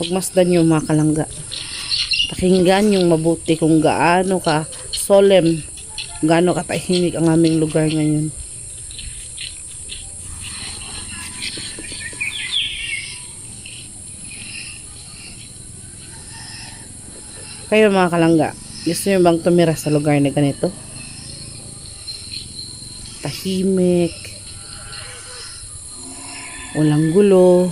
Pagmasdan yung mga kalangga. Pakinggan yung mabuti kung gaano ka solemn, gaano ka tahimik ang aming lugar ngayon. Kayo mga kalangga, gusto nyo bang tumira sa lugar na ganito? Tahimik, walang gulo,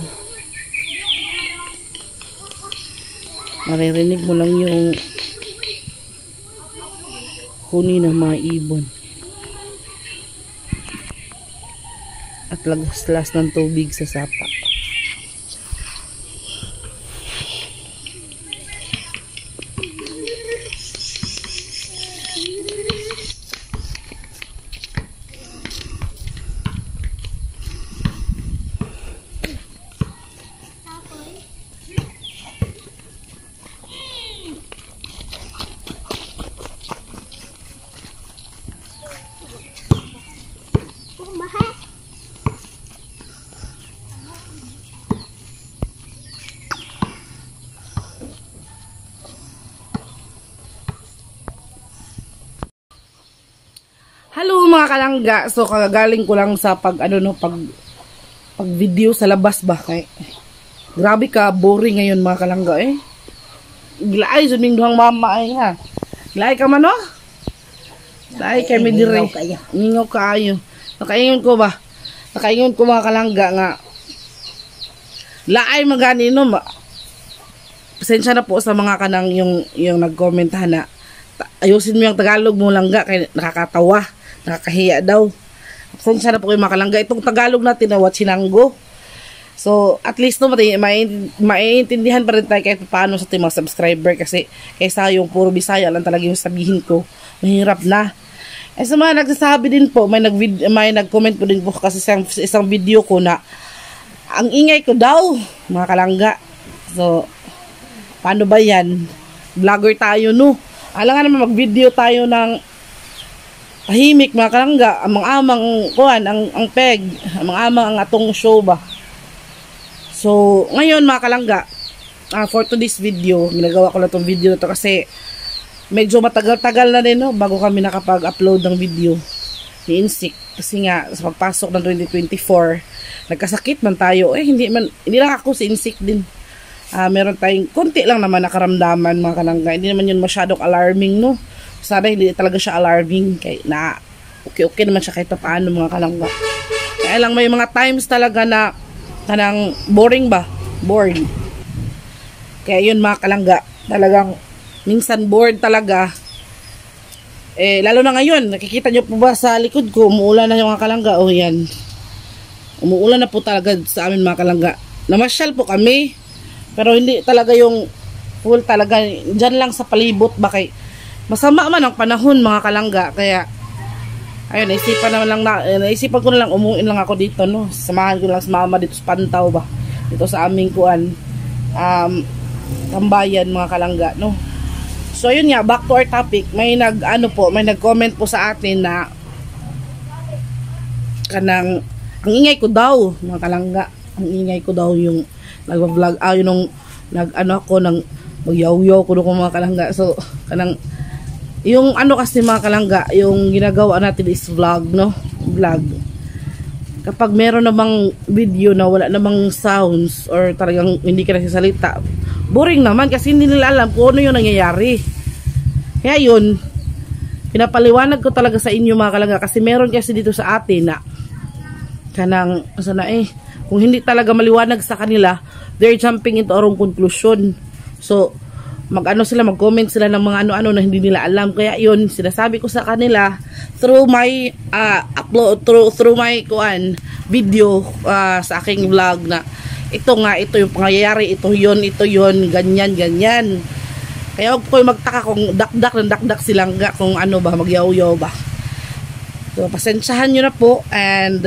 maririnig mo lang yung huni ng mga ibon at lagas-las ng tubig sa sapa. Hello mga kalangga. So kagagaling ko lang sa pag video sa labas ba kay. Grabe ka boring ngayon mga kalangga eh. Gilay suming duhang mama ay ha. Gilay ka man oh. Gilay kay mi dire. Ningaw kaayo. Nakaingon ko ba? Nakaingon ko mga kalangga nga. Laay magani no. Pasensya na po sa mga kanang yung nag-comment na ayusin mo yung Tagalog mo langga kay nakakatawa. Nakakahiya daw. Pasensya na po kayo mga kalangga. Itong Tagalog natin na Huachinango. So, at least no, maiintindihan pa rin tayo kahit paano sa ating mga subscriber kasi kaysa yung puro Bisaya lang talaga yung sabihin ko. Mahirap na. Eh sa mga nagsasabi din po, may nag-comment po din po kasi sa isang video ko na ang ingay ko daw, mga kalangga. So, paano ba yan? Vlogger tayo no. Alam nga naman mag-video tayo ng tahimik mga kalangga, amang-amang kuhan, ang peg, amang-amang ang atong show ba. So, ngayon mga kalangga, for today's video, ginagawa ko na itong video na to kasi medyo matagal-tagal na din no, bago kami nakapag-upload ng video ni Insik. Kasi nga, sa pagpasok ng 2024, nagkasakit man tayo. Hindi lang ako si Insik din. Meron tayong konti lang naman nakaramdaman mga kalangga. Hindi naman yun masyadong alarming no. Sana hindi talaga siya alarming kay na okay naman siya kahit paano mga kalangga. Kaya lang may mga times talaga na kanang boring ba? Bored. Kaya yun mga kalangga, talagang minsan bored talaga. Lalo na ngayon, nakikita nyo po ba sa likod ko, umuulan na yung mga kalangga. O yan. Umuulan na po talaga sa amin mga kalangga. Namasyal po kami, pero hindi talaga yung full talaga. Diyan lang sa palibot ba kay masama man ang panahon mga kalangga, kaya ayun, naisipan ko na lang umuin lang ako dito no. Samahan ko lang sa mama dito sa Pantaw ba. Dito sa aming kuan tambayan mga kalangga no. So yun nga, back to our topic. May nag-comment po sa atin na kanang ang ingay ko daw mga kalangga. Ang ingay ko daw yung nag-vlog yung ako nang magyaw-yaw ko mga kalangga. So kanang yung kasi mga kalangga, yung ginagawa natin is vlog no, vlog. Kapag meron namang video na wala namang sounds or talagang hindi ka nagsasalita, boring naman kasi hindi nila alam kung ano yung nangyayari. Kaya yun, pinapaliwanag ko talaga sa inyo mga kalangga kasi meron kasi dito sa atin na kanang kung hindi talaga maliwanag sa kanila, they're jumping into wrong conclusion. So mag-comment sila ng mga ano-ano na hindi nila alam. Kaya yun, sinasabi ko sa kanila through my upload, through my video sa aking vlog na ito yung pangyayari, ito yun, ganyan. Kaya huwag ko magtaka kung dakdak silang kung ano ba, magyaw-yaw ba. So, pasensyahan nyo na po and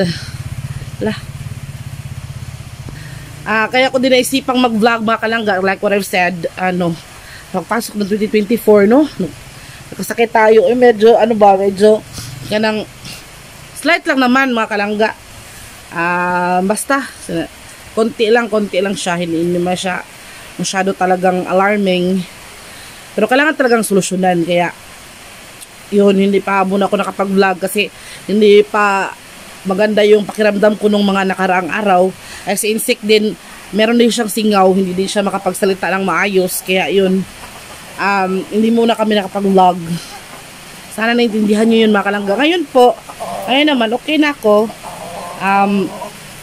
kaya ko din naisipang mag-vlog mga kalangga, like what I've said, pagpasok ng 2024 no, nakasakit tayo medyo medyo kanang slight lang naman mga kalangga. Basta konti lang siya, hindi naman siya masyado talagang alarming. Pero kailangan talagang solusyonan. Kaya, yun, hindi pa muna ako nakapag-vlog kasi hindi pa maganda yung pakiramdam ko nung mga nakaraang araw. Ay si Insik din, meron din siyang singaw, hindi din siya makapagsalita ng maayos. Kaya yun, hindi muna kami nakapag-vlog. Sana naintindihan nyo yun mga kalangga. Ngayon po, ngayon naman, okay na ako.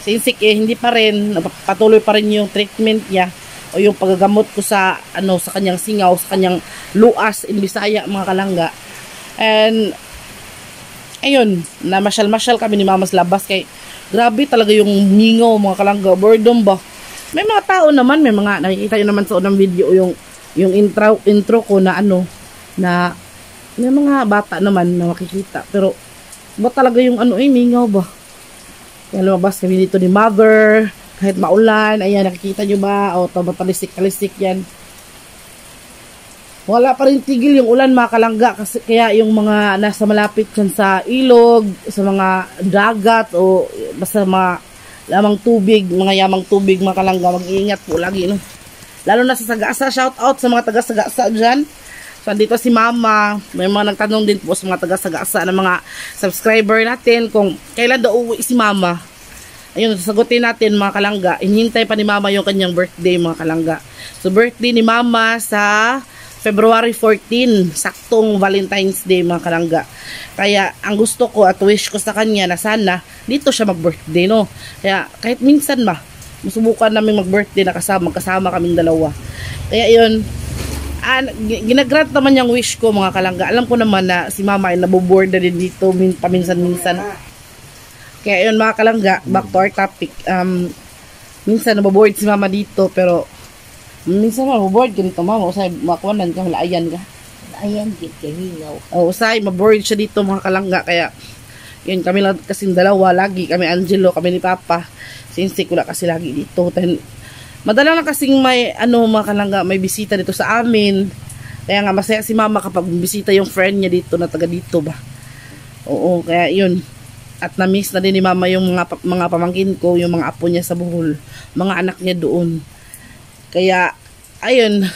Si Insik hindi pa rin, patuloy pa rin yung treatment niya o yung paggagamot ko sa sa kanyang singaw, sa kanyang luas in Bisaya mga kalangga. And ayun, na masyal-masyal kami ni Mama sa labas kay grabe talaga yung ningaw mga kalangga, boredom ba. May mga tao naman, may mga nakikita nyo naman sa unang video yung intro ko na na may mga bata naman na makikita. Pero ba talaga yung ningaw ba? Kaya lumabas kami dito ni Mother, kahit maulan, ayan, nakikita nyo ba? O talisik-talisik yan. Wala pa rin tigil yung ulan mga kalangga, kasi kaya yung mga nasa malapit dyan sa ilog, sa mga dagat, o basta mga lamang tubig, mga yamang tubig mga kalangga, mag-iingat po lagi, no? Lalo na sa Sagasa, shout out sa mga taga-Sagasa dyan. So, dito si Mama, may mga nagtanong din po sa mga taga-Sagasa na mga subscriber natin kung kailan daw uwi si Mama. Ayun, sasagutin natin mga kalangga. Inhintay pa ni Mama yung kanyang birthday mga kalangga. So, birthday ni Mama sa February 14, saktong Valentine's Day mga kalangga. Kaya, ang gusto ko at wish ko sa kanya na sana dito siya mag-birthday, no? Kaya, kahit minsan ba, masubukan namin mag-birthday na magkasama kaming dalawa. Kaya yun, ginagrant naman yung wish ko mga kalangga. Alam ko naman na si Mama ay naboboard na din dito paminsan-minsan. Kaya yun mga kalangga, back to our topic. Minsan naboboard si Mama dito, pero minsan naboboard ka nito Mama. Usay, makawanan ka, malaayan ka. Ayan, hingaw. Usay, maboard siya dito mga kalangga. Kaya yun, kami lang kasing dalawa lagi. Kami Angelo, kami ni Papa. Since wala kasi lagi dito. Madala lang kasing may mga kalangga, may bisita dito sa amin. Kaya nga masaya si Mama kapag bisita yung friend niya dito na taga dito ba. Oo, kaya yun. At na-miss na din ni Mama yung mga pamangkin ko, yung mga apo niya sa Bohol, mga anak niya doon. Kaya ayun,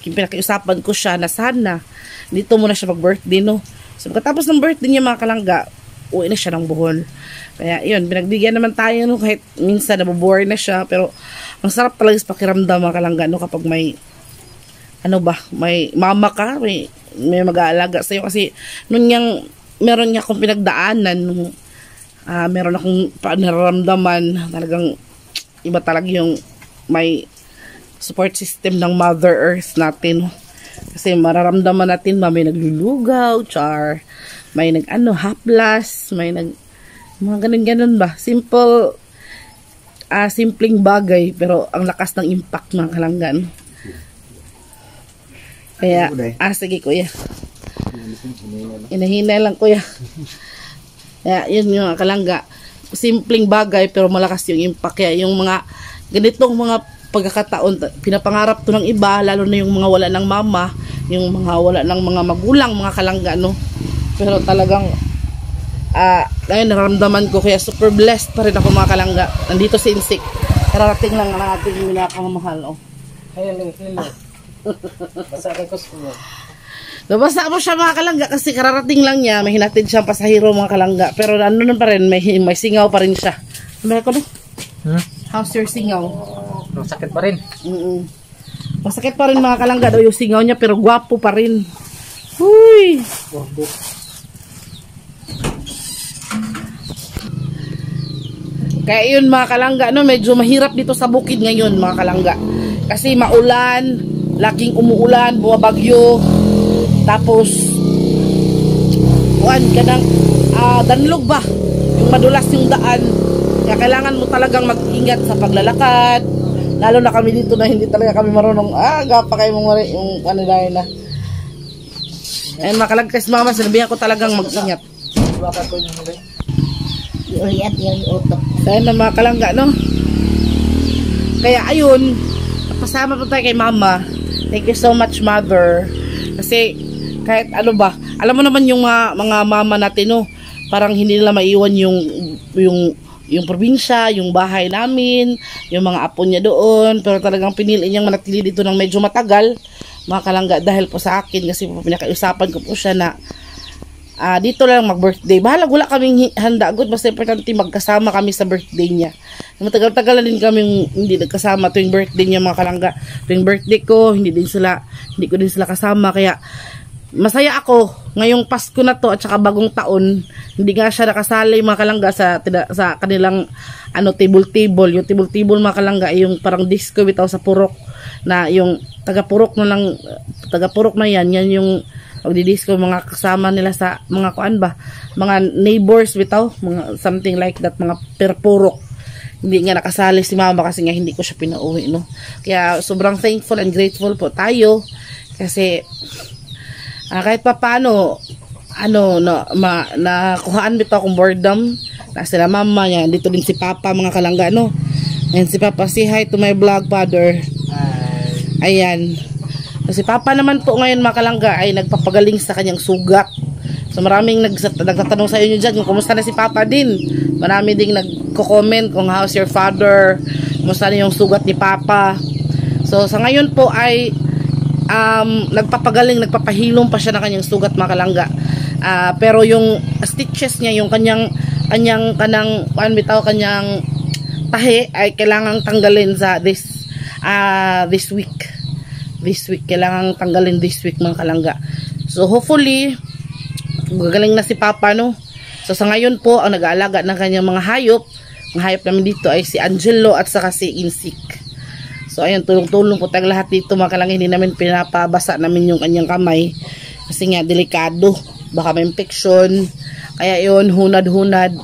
pinakiusapan ko siya na sana dito muna siya mag-birthday, no. So pagkatapos ng birthday niya mga kalangga, uwi na siya ng Bohol. Kaya yun, pinagbigyan naman tayo, no, kahit minsan nabobore na siya, pero ang sarap talaga sa pakiramdam mga kalangga, no, kapag may may mama ka, may mag-aalaga sa'yo. Kasi meron niya akong pinagdaanan, meron akong nararamdaman, talagang iba talaga yung may support system ng Mother Earth natin, no? Kasi mararamdaman natin may naglulugaw, may haplas, may mga ganun-ganun ba. Simpleng bagay, pero ang lakas ng impact ng kalanggan. Kaya, sige kuya. Inahina lang kuya. Kaya, yun yung kalangga. Simpleng bagay, pero malakas yung impact. Kaya yung mga ganitong mga pagkakataon, pinapangarap to ng iba, lalo na yung mga wala ng mama, yung mga wala ng mga magulang, mga kalangga, no? Pero talagang ngayon nararamdaman ko, kaya super blessed pa rin ako mga kalangga. Nandito si Insik, kararating lang ang ating minakamahal. Hello. Basa ka ko. Nabasa mo siya mga kalangga kasi kararating lang niya, may hinatid siyang pasahero mga kalangga, pero ano pa rin, may singaw pa rin siya. Ano ko no? How's your singaw? Masakit pa rin. Masakit pa rin mga kalangga daw yung singaw niya, pero gwapo pa rin. Huy! Kaya yun mga kalangga, no, medyo mahirap dito sa bukid ngayon mga kalangga. Kasi maulan, laging umuulan, buwabagyo. Tapos danlog ba? Yung madulas yung daan. Kaya kailangan mo talagang mag-ingat sa paglalakad. Lalo na kami dito na hindi talaga kami marunong. Gapa kayo mong yung dahil na. Ayun mga kalangga, kasi Mama, sinabihan ko talagang mag-ingat. Baka ko yung huli. Iuliat yung utok. Sayang na mga kalangga, no? Kaya ayun, pasama po tayo kay Mama. Thank you so much, Mother. Kasi kahit alam mo naman yung mga mama natin, no? Parang hindi nila maiwan yung yung probinsya, yung bahay namin, yung mga apo niya doon, pero talagang pinili niyang manatili dito ng medyo matagal, mga kalangga, dahil po sa akin, kasi po pinakausapan ko po siya na dito lang mag-birthday. Bahala, wala kaming handa agad, basta importante magkasama kami sa birthday niya. Matagal-tagal na din kami hindi nagkasama tuwing birthday niya, mga kalangga. Tuwing birthday ko, hindi ko din sila kasama, kaya masaya ako ngayong Pasko na to at saka bagong taon. Hindi nga siya nakasali, mga kalangga, sa kanilang table. Yung table mga kalangga ay yung parang disco bitaw sa purok, na yung taga-purok na yan yung magdi-disco, mga kasama nila sa mga mga neighbors bitaw, mga something like that, mga perpurok. Hindi nga nakasali si mama kasi nga hindi ko siya pinauwi, no. Kaya sobrang thankful and grateful po tayo kasi kahit pa paano, nakuhaan bito akong boredom. Na sila mama niya, dito din si Papa, mga kalangga, no. Ayan si Papa, say hi to my vlog, Father. Ayan. Si Papa naman po ngayon, mga kalangga, ay nagpapagaling sa kanyang sugat. So maraming nagtatanong sa inyo dyan kung kumusta na si Papa din. Marami ding nagko-comment kung how's your father, kumusta na yung sugat ni Papa. So sa ngayon po ay nagpapahilom pa siya ng kanyang sugat, mga kalangga. Pero yung stitches niya, yung kanyang tahi ay kailangang tanggalin sa this week. Kailangang tanggalin this week, mga kalangga. So hopefully gagaling na si Papa, no. So sa ngayon po ang nag-aalaga ng kanyang mga hayop. Ang hayop namin dito ay si Angelo at saka si Insik. So ayun, tulong-tulong po tayong lahat dito, mga kalangga. Hindi namin pinapabasa namin yung kanyang kamay kasi nga delikado, baka may infection. Kaya yun, hunad-hunad,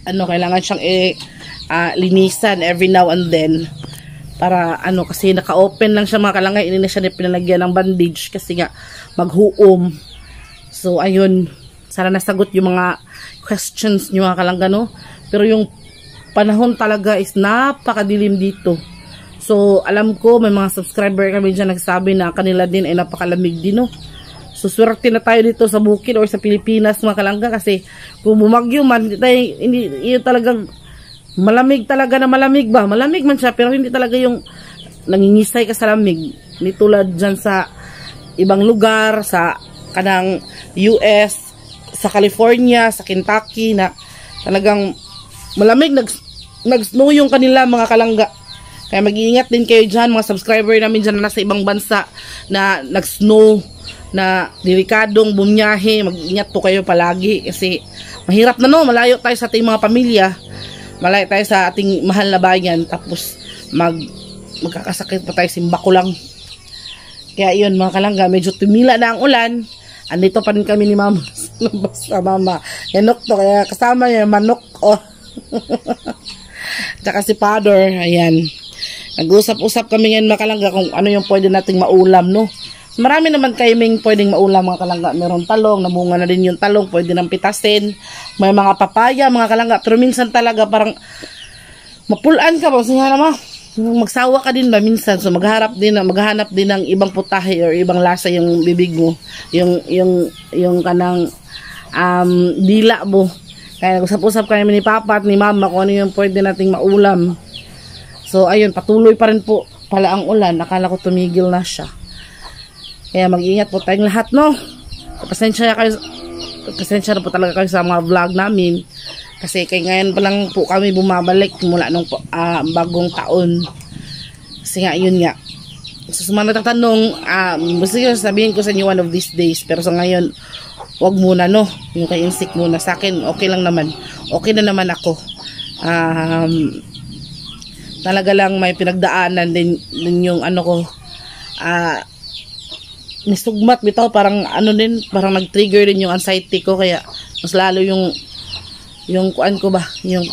kailangan siyang linisan every now and then para kasi naka-open lang siya, mga kalangga. Hindi na siya pinalagyan ng bandage kasi nga maghuom. So ayun, sana nasagot yung mga questions niyo, mga kalangga, no. Pero yung panahon talaga is napakadilim dito. So alam ko may mga subscriber kami dyan nagsabi na kanila din ay napakalamig din, no. So swerte na tayo dito sa bukid or sa Pilipinas, mga kalangga, kasi kung bumagyo man, hindi talagang malamig talaga, na malamig ba? Malamig man siya, pero hindi talaga yung nangingisay ka sa lamig. Hindi tulad dyan sa ibang lugar, sa kanang US, sa California, sa Kentucky, na talagang malamig, nag-snow yung kanila, mga kalangga. Kaya mag-iingat din kayo dyan, mga subscriber namin dyan na nasa ibang bansa na nag-snow, na delikadong bumiyahe. Mag-ingat po kayo palagi kasi mahirap na, no. Malayo tayo sa ating mga pamilya, malayo tayo sa ating mahal na bayan, tapos magkakasakit pa tayo, simba ko lang. Kaya yun, mga kalangga, medyo tumila na ang ulan. Andito pa rin kami ni mama sa mama yanok to, kaya kasama niya manok, tsaka si Father. Ayan, nag-usap-usap kami ngayon, mga kalangga, kung ano yung pwede nating maulam, no. Marami naman kaming pwedeng maulam, mga kalangga. Meron talong, namunga na din yung talong, pwede nang pitasin. May mga papaya, mga kalangga. Pero minsan talaga parang mapulaan ka ba? Kasi nga naman, magsawa ka din ba minsan? So maghanap din ng ibang putahe or ibang lasa yung bibig mo. Yung kanang dila mo. Kaya nag-usap-usap kami ni Papa at ni Mama kung ano yung pwede nating maulam. So ayun, patuloy pa rin po pala ang ulan. Akala ko tumigil na siya. Kaya mag-ingat po tayong lahat, no. Pasensya na po talaga kayo sa mga vlog namin. Kasi kay ngayon pa lang po kami bumabalik mula nung bagong taon. Kasi nga, yun nga. So, sa mga natatanong, sige, sabihin ko sa inyo one of these days. Pero sa ngayon, wag muna, no. Yung kay Insik muna. Sa akin, okay lang naman. Okay na naman ako. Talaga lang may pinagdaanan din yung ko, nisugmat bitaw, parang parang nag-trigger din yung anxiety ko, kaya mas lalo yung kuan ko ba, yung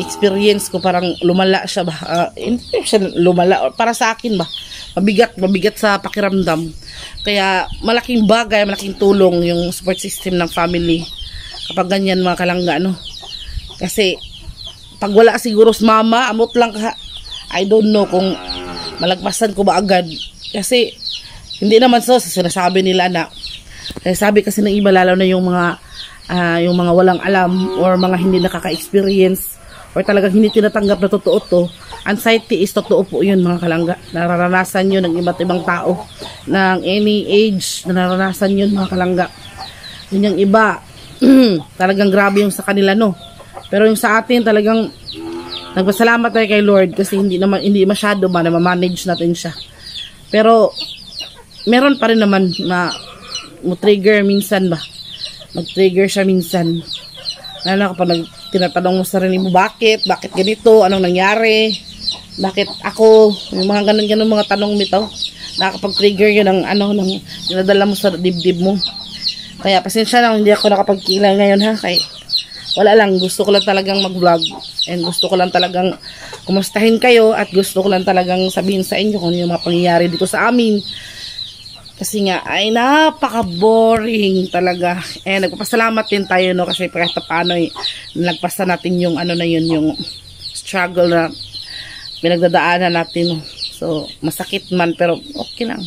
experience ko parang lumala siya ba, hindi siya lumala para sa akin ba, mabigat sa pakiramdam. Kaya malaking bagay, malaking tulong yung support system ng family kapag ganyan, mga kalangga, no. Kasi pag wala siguro sa mama, amot lang ka, I don't know kung malagpasan ko ba agad. Kasi hindi naman sa sinasabi nila na, sabi kasi ng iba, lalo na yung mga yung mga walang alam or mga hindi nakaka-experience or talagang hindi tinatanggap na totoo to. Anxiety is totoo po yun mga kalangga. Nararanasan yun ng iba't ibang tao ng any age, nararanasan yun mga kalangga. Yun yung iba talagang grabe yung sa kanila, no? Pero yung sa atin talagang nagpasalamat tayo kay Lord kasi hindi masyado ba na ma-manage natin siya. Pero meron pa rin naman na trigger minsan ba. Mag-trigger siya minsan. Ano kapag tinatanong mo sa sarili mo, bakit ganito, anong nangyari, bakit ako, yung mga ganun mga tanong nito, nakakapag-trigger yun ng dinadala mo sa dibdib mo. Kaya pasensya lang, hindi ako nakapagkilay ngayon ha, kaya wala lang, gusto ko lang talagang mag-vlog and gusto ko lang talagang kumustahin kayo at gusto ko lang talagang sabihin sa inyo kung ano yung mga pangyayari dito sa amin. Kasi nga, ay napaka-boring talaga. Nagpapasalamat din tayo, no? Kasi kahit paano, nagpasa natin yung yung struggle na pinagdadaanan natin. No? So, masakit man, pero okay lang.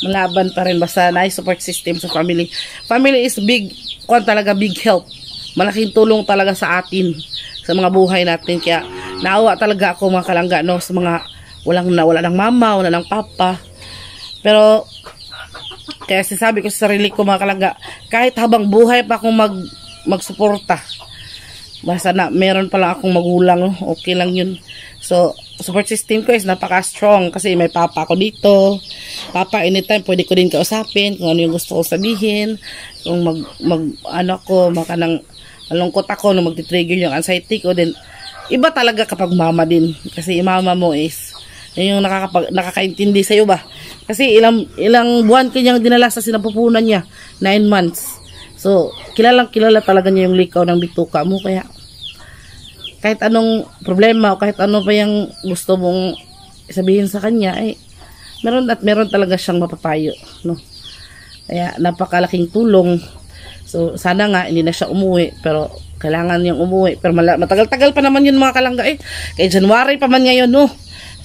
Malaban pa rin. Basta nice support system sa family. Family is big, talaga big help. Malaking tulong talaga sa atin, sa mga buhay natin. Kaya, naawa talaga ako mga kalangga, no? Sa mga wala ng mama, wala ng papa. Pero, kaya sinasabi ko sa sarili ko mga kalangga, kahit habang buhay pa akong magsuporta, basta na meron pa lang akong magulang, okay lang yun. So, support system ko is napaka-strong kasi may papa ako dito. Papa, anytime pwede ko din kausapin kung ano yung gusto ko sabihin. Kung malungkot ako, nung magti-trigger yung anxiety ko, then iba talaga kapag mama din. Kasi mama mo is yung nakakaintindi sa'yo ba? Kasi ilang buwan kanyang dinala sa sinapupunan niya. 9 months. So, kilala talaga niya yung likaw ng bituka mo. Kaya, kahit anong problema o kahit ano pa yung gusto mong sabihin sa kanya, meron talaga siyang mapapayo. No? Kaya, napakalaking tulong. So, sana nga, hindi na siya umuwi. Pero, kailangan niyang umuwi. Pero matagal-tagal pa naman yun mga kalangga Kaya January pa man ngayon, no?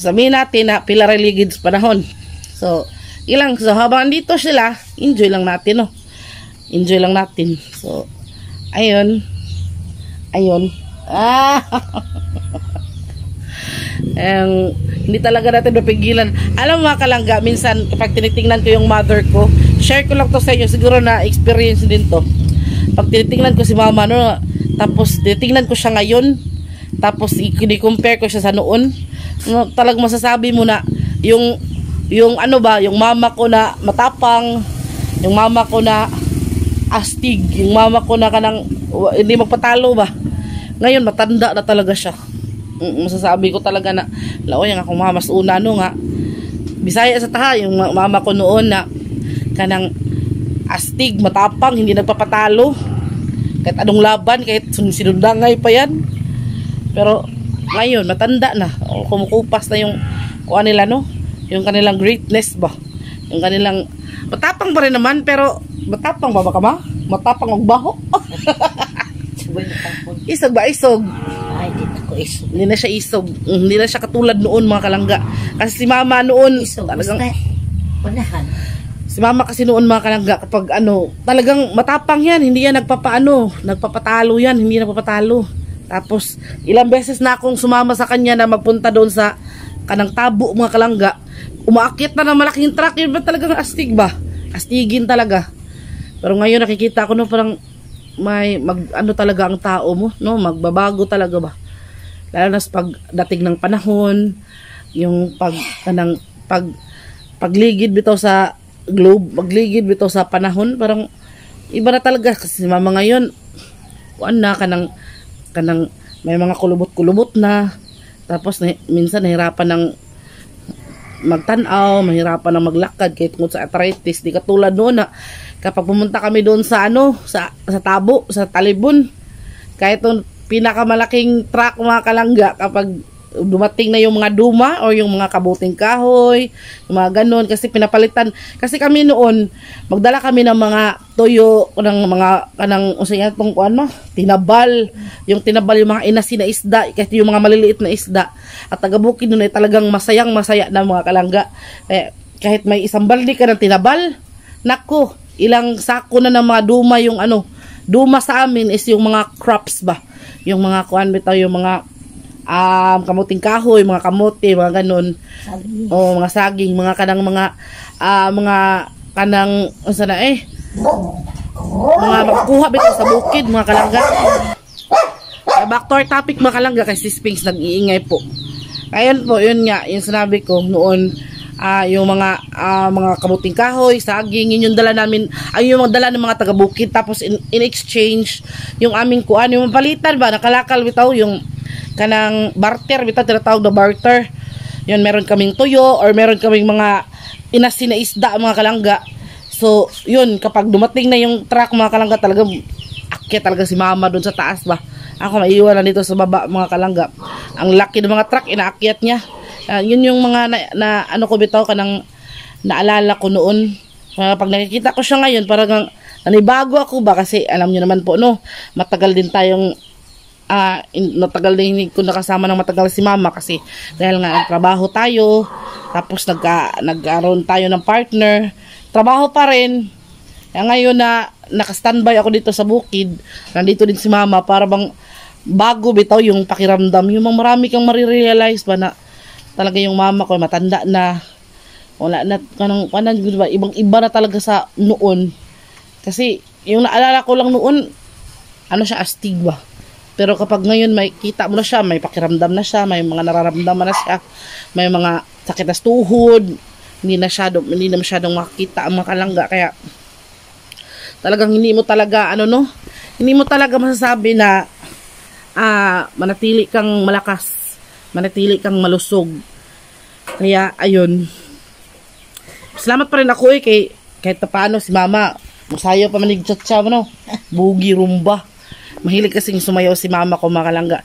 Sabihin natin na pila religid panahon. So, so habang dito sila, enjoy lang natin, no? Enjoy lang natin. So, ayun. Hindi talaga natin mapigilan. Alam mo mga kalangga, minsan kapag tinitingnan ko yung mother ko, share ko lang to sa inyo, siguro na experience din to. Pag tinitingnan ko si mama, no, tapos tinitingnan ko siya ngayon, tapos i-compare ko siya sa noon, no, talagang masasabi mo na yung mama ko na matapang, yung mama ko na astig, yung mama ko na kanang hindi magpatalo ba. Ngayon matanda na talaga siya. Masasabi ko talaga na laoy ang akong mama mas una nga Bisaya sa taha, yung mama ko noon na kanang astig, matapang, hindi nagpapatalo kahit anong laban, kahit sinundangay pa yan. Pero ngayon matanda na, kumukupas na yung nila, no, yung kanilang greatness ba, yung kanilang matapang pa rin naman, pero matapang ba ka ma? Matapang magbaho. Isog ba? Isog. Ay, hindi ako isog. Hindi na siya isog. Hindi na siya katulad noon mga kalangga. Kasi si mama noon Isog. talagang Unahan. si mama kasi noon mga kalangga kapag talagang matapang yan. Hindi yan nagpapatalo yan. Hindi nagpapatalo. Tapos ilang beses na akong sumama sa kanya na magpunta doon sa kanang tabo mga kalangga. Umaakit na ng malaking truck. Yun ba talagang astig ba? Astigin talaga. Pero ngayon nakikita ko no, parang may talaga ang tao mo, no, magbabago talaga ba. Lalo na sa pagdating ng panahon, yung pagligid bitaw sa globe, magligid bitaw sa panahon, parang iba na talaga kasi mama ngayon kanang may mga kulubot-kulubot na, tapos minsan nahirapan ng magtanaw, mahirapan ng maglakad kahit tungkol sa arthritis. Di katulad noon na kapag pumunta kami doon sa sa tabo, sa talibon, kahit yung pinakamalaking truck mga kalangga, kapag dumating na yung mga duma o yung mga kabuting kahoy, yung mga ganon, kasi pinapalitan. Kasi kami noon, magdala kami ng mga toyo, ng mga tinabal. Yung tinabal, yung mga inasin na isda, kahit yung mga maliliit na isda. At taga-bukid nun ay talagang masaya na mga kalangga. Kahit may isang balde ka ng tinabal, nako, ilang sako na ng mga duma yung duma sa amin is yung mga crops ba. Yung mga kuan bitaw, yung mga kamuting kahoy, mga kamote, mga ganun. Sabi. O mga saging, mga kanang mga kanang unsa na mga makukuha bitaw sa bukid, mga kalangga. Back to our topic, mga kalangga, kay si Sphinx nag-iingay po. Ayun po, yun nga, yung sinabi ko noon, yung mga kamuting kahoy, saging, yun yung dala namin, yung mga dala ng mga taga-bukid. Tapos in exchange, yung aming kuan, yung palitan ba, nakalakal bitaw, yung kanang barter bitaw, tinatawag na barter. Yun, meron kaming tuyo, or meron kaming mga inasin na isda, mga kalangga. So, yun, kapag dumating na yung truck, mga kalangga, talaga, akyat talaga si mama dun sa taas ba. Ako maiiwan na dito sa baba, mga kalangga. Ang laki ng mga truck, inaakyat niya. Yun yung mga na ano ko bitaw, kanang naalala ko noon. Pag nakikita ko siya ngayon, parang nanibago ako ba, kasi alam niyo naman po, no, matagal din tayong natagal din ko nakasama ng matagal si mama, kasi dahil nga trabaho tayo, tapos nagkaroon tayo ng partner, trabaho pa rin. Kaya ngayon na naka-standby ako dito sa bukid, nandito din si mama, para bang bago bitaw yung pakiramdam, yung marami kang marirealize ba na talaga yung mama ko matanda na, wala na kanang ibang iba na talaga sa noon. Kasi yung naalala ko lang noon, ano siya, astig ba. Pero kapag ngayon may kita mo na siya, may pakiramdam na siya, may mga nararamdaman na siya, may mga sakit na tuhod, hindi na masyadong makikita ang mga kalangga. Kaya talagang hindi mo talaga hindi mo talaga masasabi na manatili kang malakas, manatili kang malusog. Kaya ayun, salamat pa rin ako kahit paano si mama masayo pa manig chat-chat mo, bugi rumba. Mahilig kasing sumayaw si mama ko, mga kalangga.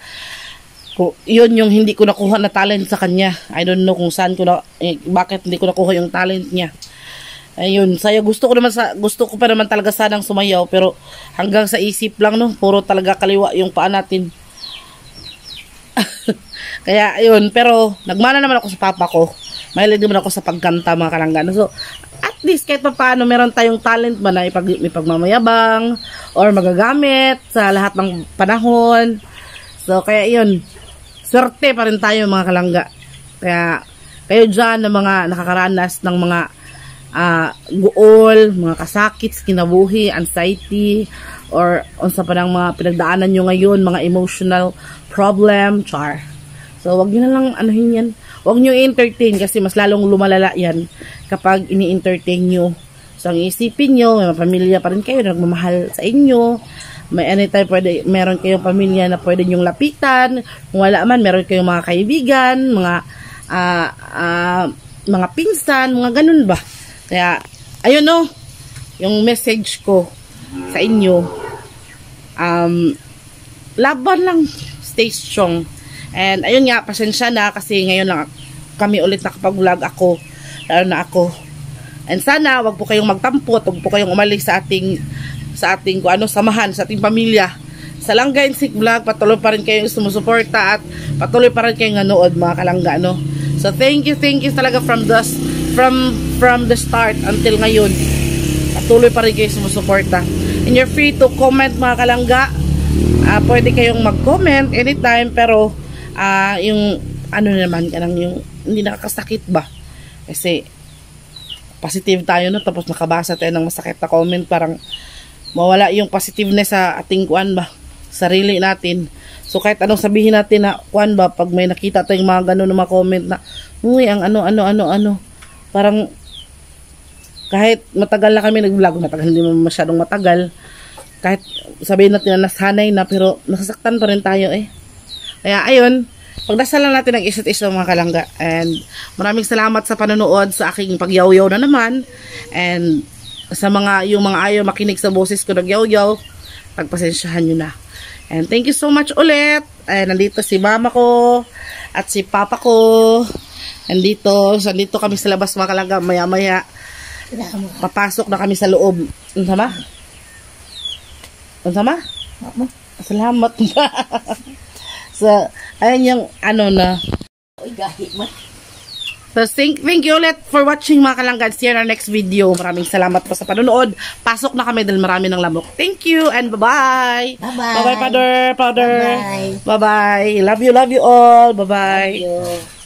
Yun yung hindi ko nakuha na talent sa kanya. I don't know kung saan bakit hindi ko nakuha yung talent niya. Ayun, gusto ko pa naman talaga sanang sumayaw, pero hanggang sa isip lang, no, puro talaga kaliwa yung paa natin. Kaya ayun, pero nagmana naman ako sa papa ko. Mahilig naman ako sa pagkanta, mga kalangga. So, at least kahit pa paano meron tayong talent ba na ipagmamayabang or magagamit sa lahat ng panahon. So, kaya yun, swerte pa rin tayo, mga kalangga. Kaya kayo dyan na mga nakakaranas ng mga guol, mga kasakit, kinabuhi, anxiety, or unsa pa ng mga pinagdaanan nyo ngayon, mga emotional problem, char. So, wag nyo na lang anuhin yan. Wag nyo i-entertain, kasi mas lalong lumalala yan kapag ini-entertain nyo. So, ang isipin nyo, may pamilya pa rin kayo na nagmamahal sa inyo. May anytime meron kayong pamilya na pwede nyong lapitan. Kung wala man, meron kayong mga kaibigan, mga pinsan, mga ganun ba. Kaya, ayun, no, yung message ko sa inyo, laban lang, stay strong. And ayun nga, pasensya na kasi ngayon lang kami ulit nakapag-vlog ako, lalo na ako. And sana wag po kayong magtampo, wag po kayong umalis sa ating samahan, sa ating pamilya. Sa Langga and Sick Vlog, patuloy pa rin kayong sumusuporta at patuloy pa rin kayong nanood, mga kalangga, no. So thank you talaga from the start until ngayon. Patuloy pa rin kayong sumusuporta. And you're free to comment, mga kalangga. Pwede kayong mag-comment anytime, pero yung ano naman, kanang yung hindi nakakasakit ba, kasi positive tayo, no, tapos nakabasa tayo ng masakit na comment, parang mawala yung positiveness sa ating kuan ba, sarili natin. So kahit anong sabihin natin na kuan ba, pag may nakita tayong mga ganun na mga comment na uy, ang ano, parang kahit matagal na kami nag-vlog, hindi masyadong matagal, kahit sabihin natin na nasanay na, pero nasasaktan pa rin tayo Kaya ayun, pagdasal lang natin ang isa't isa, mga kalangga. And maraming salamat sa panonood sa aking pagyaw-yaw na naman. And sa yung mga ayaw makinig sa boses ko nagyaw-yaw, pagpasensyahan nyo na. And thank you so much ulit. And nandito si mama ko at si papa ko. Nandito kami sa labas, mga kalangga. Maya-maya papasok na kami sa loob. Ano sama? Salamat. So, ayun yung ano na. Uy, gahi man. So, thank you ulit for watching mga kalanggan. See you in our next video. Maraming salamat po sa panonood. Pasok na kami dahil marami ng lamok. Thank you and bye-bye. Bye-bye. Bye-bye, Father. Bye-bye. Bye-bye. Love you all. Bye-bye. Thank you.